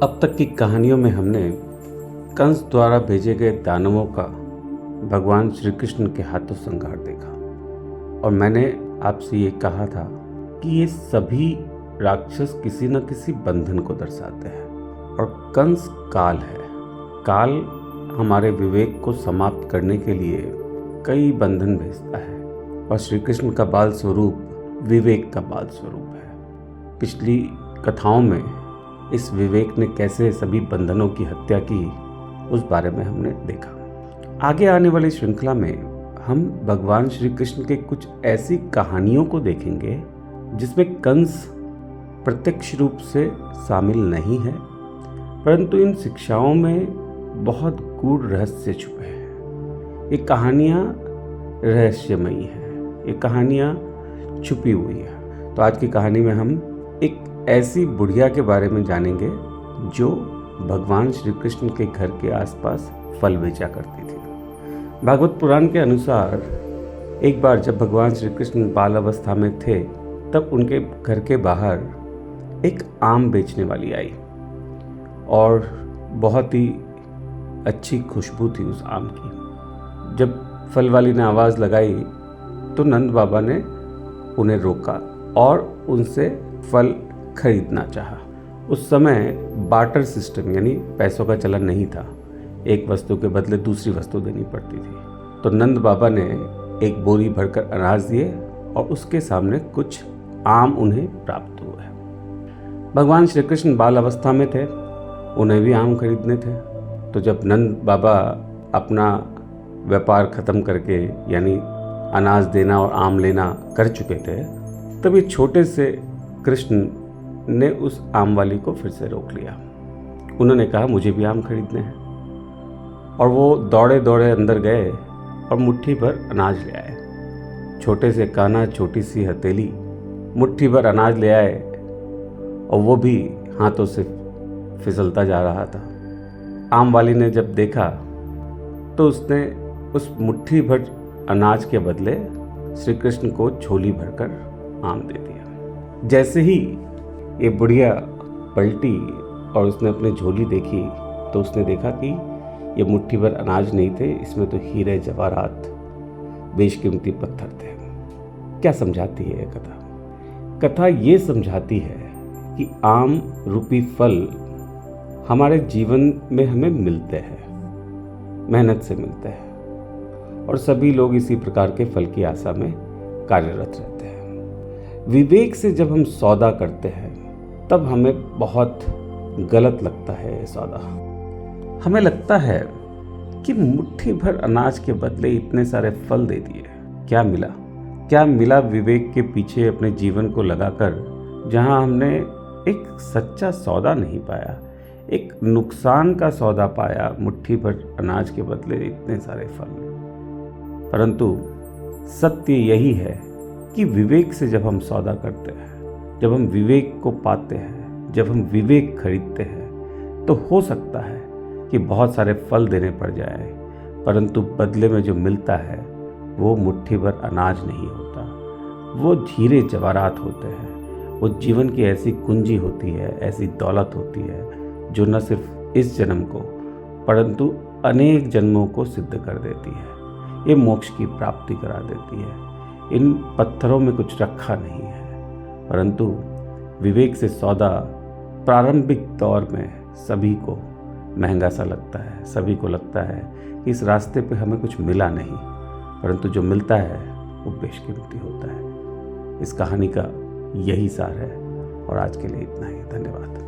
अब तक की कहानियों में हमने कंस द्वारा भेजे गए दानवों का भगवान श्री कृष्ण के हाथों संहार देखा और मैंने आपसे ये कहा था कि ये सभी राक्षस किसी न किसी बंधन को दर्शाते हैं और कंस काल है। काल हमारे विवेक को समाप्त करने के लिए कई बंधन भेजता है और श्री कृष्ण का बाल स्वरूप विवेक का बाल स्वरूप है। पिछली कथाओं में इस विवेक ने कैसे सभी बंधनों की हत्या की, उस बारे में हमने देखा। आगे आने वाली श्रृंखला में हम भगवान श्री कृष्ण के कुछ ऐसी कहानियों को देखेंगे जिसमें कंस प्रत्यक्ष रूप से शामिल नहीं है, परंतु इन शिक्षाओं में बहुत गूढ़ रहस्य छुपे हैं। ये कहानियाँ रहस्यमयी हैं, ये कहानियाँ छुपी हुई है। तो आज की कहानी में हम एक ऐसी बुढ़िया के बारे में जानेंगे जो भगवान श्री कृष्ण के घर के आसपास फल बेचा करती थी। भागवत पुराण के अनुसार एक बार जब भगवान श्री कृष्ण बाल अवस्था में थे तब उनके घर के बाहर एक आम बेचने वाली आई और बहुत ही अच्छी खुशबू थी उस आम की। जब फल वाली ने आवाज़ लगाई तो नंद बाबा ने उन्हें रोका और उनसे फल खरीदना चाहा। उस समय बार्टर सिस्टम यानी पैसों का चलन नहीं था, एक वस्तु के बदले दूसरी वस्तु देनी पड़ती थी। तो नंद बाबा ने एक बोरी भरकर अनाज दिए और उसके सामने कुछ आम उन्हें प्राप्त हुए। भगवान श्री कृष्ण बाल अवस्था में थे, उन्हें भी आम खरीदने थे। तो जब नंद बाबा अपना व्यापार खत्म करके यानी अनाज देना और आम लेना कर चुके थे, तब ये छोटे से कृष्ण ने उस आम वाली को फिर से रोक लिया। उन्होंने कहा मुझे भी आम खरीदने हैं और वो दौड़े दौड़े अंदर गए और मुट्ठी भर अनाज ले आए। छोटे से कान्हा छोटी सी हथेली मुट्ठी भर अनाज ले आए और वो भी हाथों से फिसलता जा रहा था। आम वाली ने जब देखा तो उसने उस मुट्ठी भर अनाज के बदले श्री कृष्ण को झोली भरकर आम दे दिया। जैसे ही ये बुढ़िया पलटी और उसने अपनी झोली देखी तो उसने देखा कि ये मुट्ठी भर अनाज नहीं थे, इसमें तो हीरे जवाहरात बेशकीमती पत्थर थे। क्या समझाती है ये कथा? कथा ये समझाती है कि आम रूपी फल हमारे जीवन में हमें मिलते हैं, मेहनत से मिलते हैं और सभी लोग इसी प्रकार के फल की आशा में कार्यरत रहते हैं। विवेक से जब हम सौदा करते हैं तब हमें बहुत गलत लगता है ये सौदा। हमें लगता है कि मुट्ठी भर अनाज के बदले इतने सारे फल दे दिए, क्या मिला विवेक के पीछे अपने जीवन को लगाकर, जहां हमने एक सच्चा सौदा नहीं पाया, एक नुकसान का सौदा पाया। मुट्ठी भर अनाज के बदले इतने सारे फल। परंतु सत्य यही है कि विवेक से जब हम सौदा करते हैं, जब हम विवेक को पाते हैं, जब हम विवेक खरीदते हैं, तो हो सकता है कि बहुत सारे फल देने पड़ जाए, परंतु बदले में जो मिलता है वो मुट्ठी भर अनाज नहीं होता, वो हीरे जवाहरात होते हैं। वो जीवन की ऐसी कुंजी होती है, ऐसी दौलत होती है जो न सिर्फ इस जन्म को परंतु अनेक जन्मों को सिद्ध कर देती है। ये मोक्ष की प्राप्ति करा देती है। इन पत्थरों में कुछ रखा नहीं है, परंतु विवेक से सौदा प्रारंभिक दौर में सभी को महंगा सा लगता है। सभी को लगता है कि इस रास्ते पे हमें कुछ मिला नहीं, परंतु जो मिलता है वो बेशकीमती होता है। इस कहानी का यही सार है और आज के लिए इतना ही। धन्यवाद।